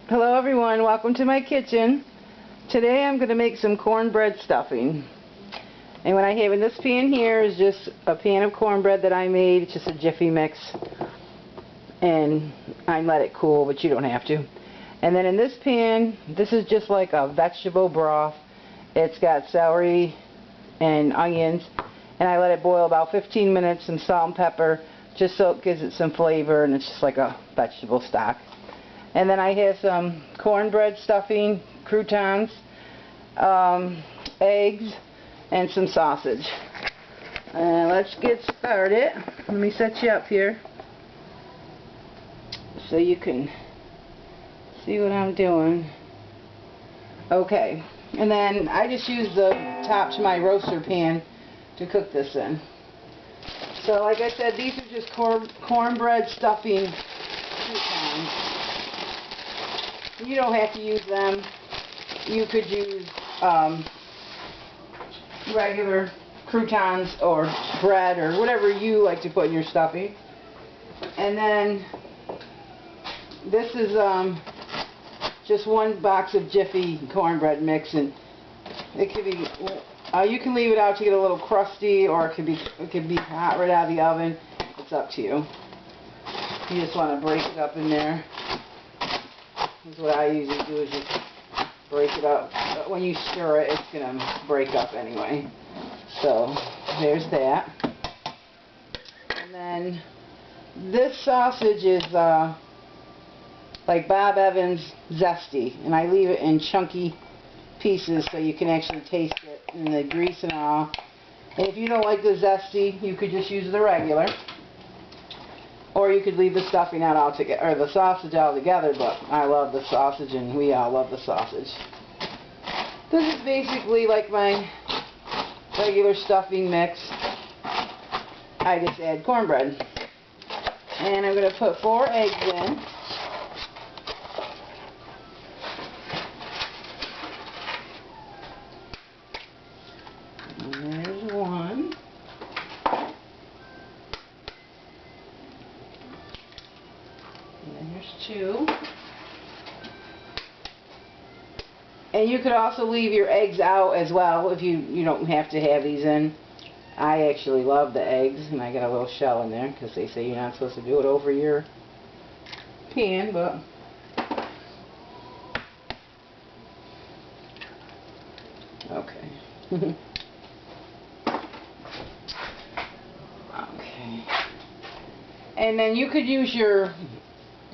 Hello everyone, welcome to my kitchen. Today I'm going to make some cornbread stuffing. And what I have in this pan here is just a pan of cornbread that I made. It's just a jiffy mix. And I let it cool, but you don't have to. And then in this pan, this is just like a vegetable broth. It's got celery and onions. And I let it boil about 15 minutes, some salt and pepper, just so it gives it some flavor, and it's just like a vegetable stock. And then I have some cornbread stuffing, croutons, eggs, and some sausage. Let's get started. Let me set you up here so you can see what I'm doing. Okay, and then I just use the top to my roaster pan to cook this in. So like I said, these are just cornbread stuffing croutons. You don't have to use them. You could use regular croutons or bread or whatever you like to put in your stuffing. And then this is just one box of Jiffy cornbread mix, and it could be you can leave it out to get a little crusty, or it could be hot right out of the oven. It's up to you. You just want to break it up in there. This is what I usually do, is just break it up. But when you stir it, it's going to break up anyway. So there's that. And then this sausage is like Bob Evans zesty, and I leave it in chunky pieces so you can actually taste it in the grease and all. And if you don't like the zesty, you could just use the regular. Or you could leave the stuffing out altogether, or the sausage altogether, but I love the sausage, and we all love the sausage. This is basically like my regular stuffing mix. I just add cornbread. And I'm going to put 4 eggs in. And there's 1. And then there's 2. And you could also leave your eggs out as well if you don't have to have these in. I actually love the eggs, and I got a little shell in there because they say you're not supposed to do it over your pan, but okay. Okay. And then you could use your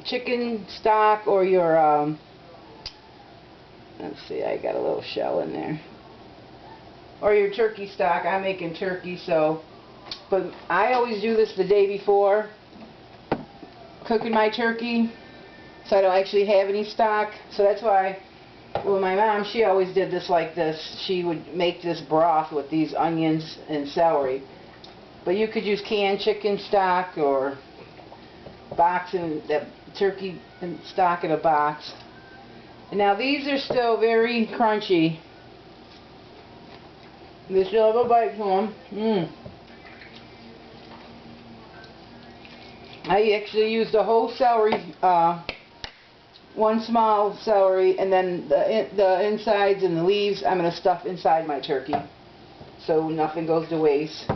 chicken stock or your let's see, I got a little shell in there. Or your turkey stock. I'm making turkey, so, but I always do this the day before cooking my turkey, so I don't actually have any stock. So that's why, well, my mom, she always did this like this. She would make this broth with these onions and celery. But you could use canned chicken stock or box and that turkey stock in a box. And now these are still very crunchy. They still have a bite to them. I actually used a whole celery, 1 small celery, and then the insides and the leaves I'm going to stuff inside my turkey, so nothing goes to waste.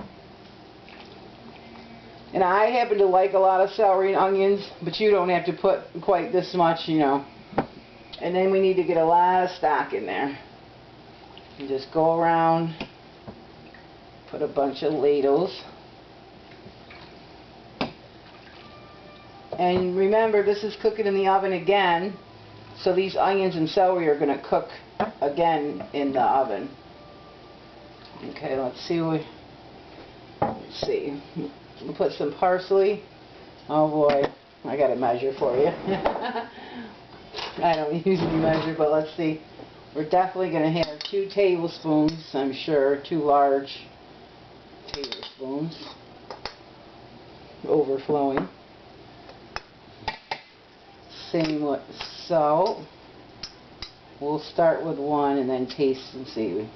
And I happen to like a lot of celery and onions, but you don't have to put quite this much, you know. And then we need to get a lot of stock in there. And just go around, put a bunch of ladles. And remember, this is cooking in the oven again, so these onions and celery are going to cook again in the oven. Okay, let's see. We'll put some parsley. Oh boy, I got to measure for you. I don't usually measure, but let's see. We're definitely going to have 2 tablespoons, I'm sure, 2 large tablespoons, overflowing. Same with salt. We'll start with 1 and then taste and see.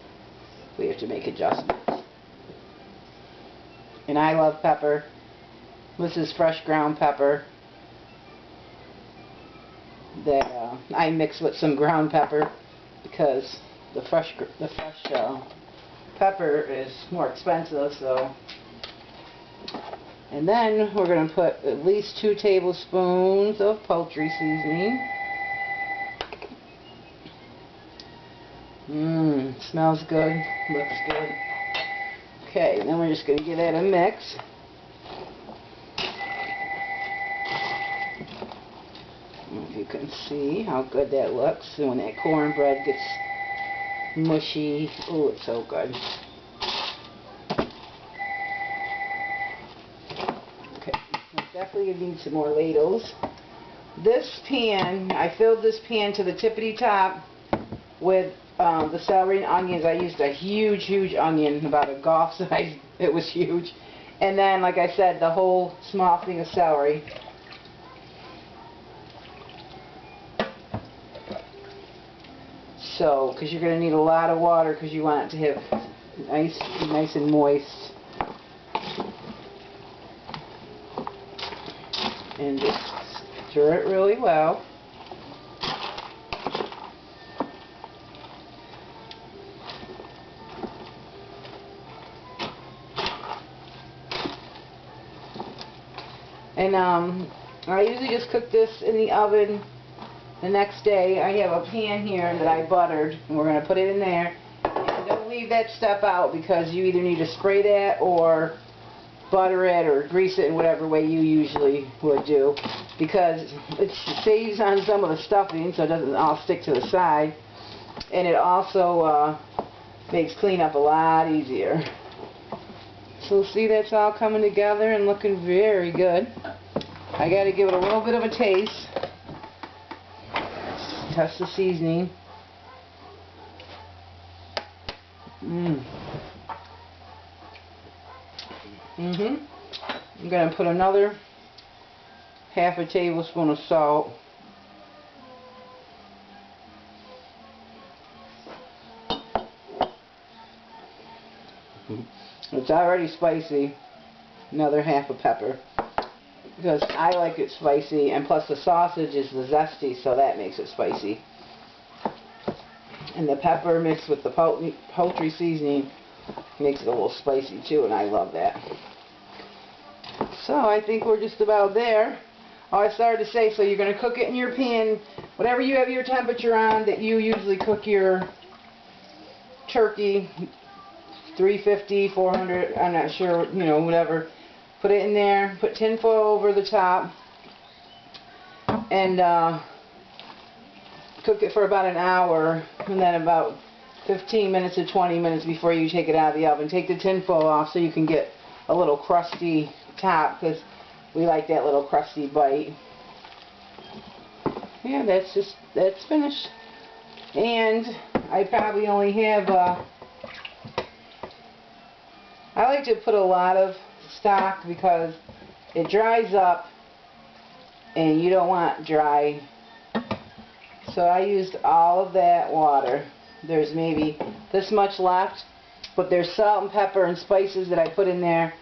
We have to make adjustments. And I love pepper. This is fresh ground pepper. that I mix with some ground pepper because the fresh pepper is more expensive. So, and then we're going to put at least 2 tablespoons of poultry seasoning. Smells good, looks good. Okay, then we're just going to give that a mix. If you can see how good that looks, and when that cornbread gets mushy, oh, it's so good. Okay, definitely need some more ladles. This pan, I filled this pan to the tippity top with the celery and onions. I used a huge onion, about a golf size. It was huge. And then, like I said, the whole small thing of celery. So, because you're going to need a lot of water because you want it to have nice and moist. And just stir it really well. And I usually just cook this in the oven the next day. I have a pan here that I buttered, and we're going to put it in there. And don't leave that step out because you either need to spray that or butter it or grease it in whatever way you usually would do, because it saves on some of the stuffing so it doesn't all stick to the side, and it also makes cleanup a lot easier. So see, that's all coming together and looking very good. I got to give it a little bit of a taste. Test the seasoning. I'm going to put another half a tablespoon of salt. It's already spicy. Another half a pepper, because I like it spicy, and plus the sausage is the zesty, so that makes it spicy. And the pepper mixed with the poultry seasoning makes it a little spicy too, and I love that. So I think we're just about there. Oh, I started to say, so you're going to cook it in your pan, whatever you have your temperature on that you usually cook your turkey, 350, 400, I'm not sure, you know, whatever. Put it in there, put tin foil over the top, and cook it for about an hour, and then about 15 minutes to 20 minutes before you take it out of the oven. Take the tin foil off so you can get a little crusty top, because we like that little crusty bite. Yeah, that's finished. And I probably only have, I like to put a lot of stock because it dries up and you don't want dry. So I used all of that water. There's maybe this much left, but there's salt and pepper and spices that I put in there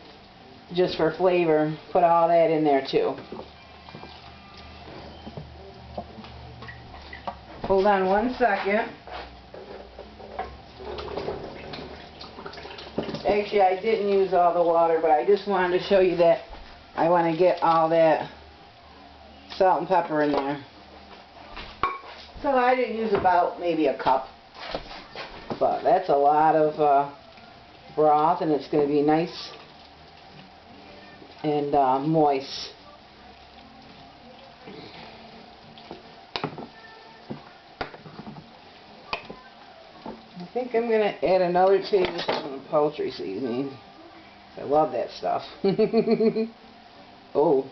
just for flavor. Put all that in there too. Hold on one second. Actually, I didn't use all the water, but I just wanted to show you that I want to get all that salt and pepper in there. So I didn't use about maybe a cup, but that's a lot of broth, and it's going to be nice and moist. I think I'm going to add another tablespoon of poultry seasoning. I love that stuff. Oh,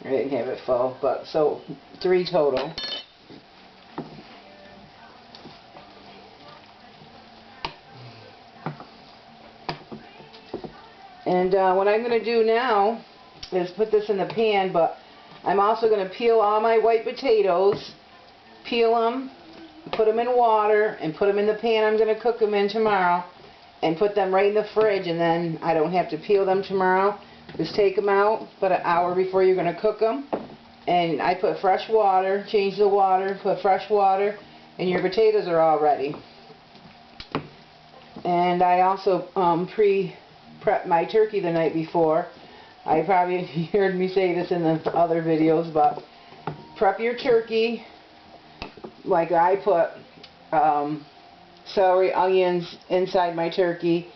I didn't have it full, but so 3 total. And what I'm going to do now is put this in the pan, but I'm also going to peel all my white potatoes, peel them, put them in water, and put them in the pan I'm going to cook them in tomorrow, and put them right in the fridge, and then I don't have to peel them tomorrow. Just take them out, but an hour before you're going to cook them, and I put fresh water, change the water, put fresh water, and your potatoes are all ready. And I also pre-prep my turkey the night before. I probably heard me say this in the other videos, but prep your turkey. Like I put celery, onions inside my turkey.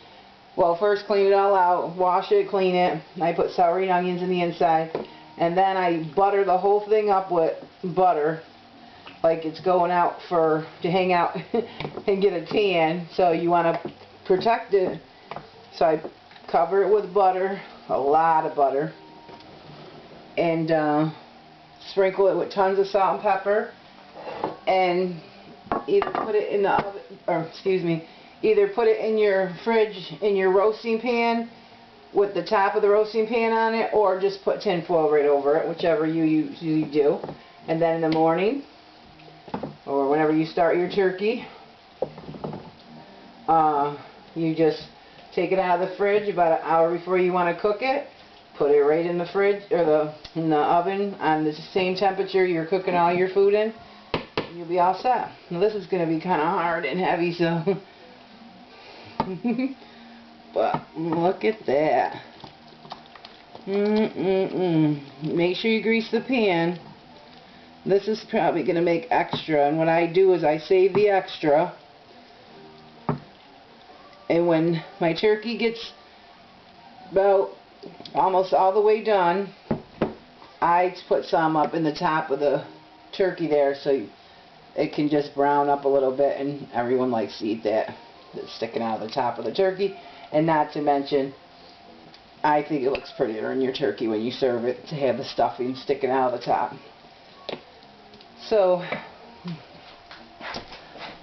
Well, first clean it all out, wash it, clean it. I put celery and onions in the inside, and then I butter the whole thing up with butter, like it's going out to hang out and get a tan. So you want to protect it. So I cover it with butter, a lot of butter, and sprinkle it with tons of salt and pepper, and either put it in the oven, or excuse me, either put it in your fridge in your roasting pan with the top of the roasting pan on it, or just put tin foil right over it, whichever you usually do. And then in the morning, or whenever you start your turkey, you just take it out of the fridge about an hour before you want to cook it. Put it right in the fridge, or in the oven on the same temperature you're cooking all your food in. You'll be all set. Now this is going to be kind of hard and heavy, so but look at that. Make sure you grease the pan. This is probably going to make extra, and what I do is I save the extra, and when my turkey gets about almost all the way done, I put some up in the top of the turkey there, so it can just brown up a little bit, and everyone likes to eat that. That's sticking out of the top of the turkey. And not to mention, I think it looks prettier in your turkey when you serve it to have the stuffing sticking out of the top. So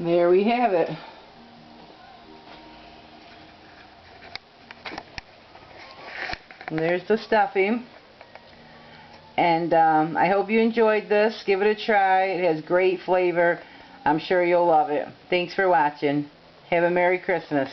there we have it. And there's the stuffing. And I hope you enjoyed this. Give it a try. It has great flavor. I'm sure you'll love it. Thanks for watching. Have a Merry Christmas.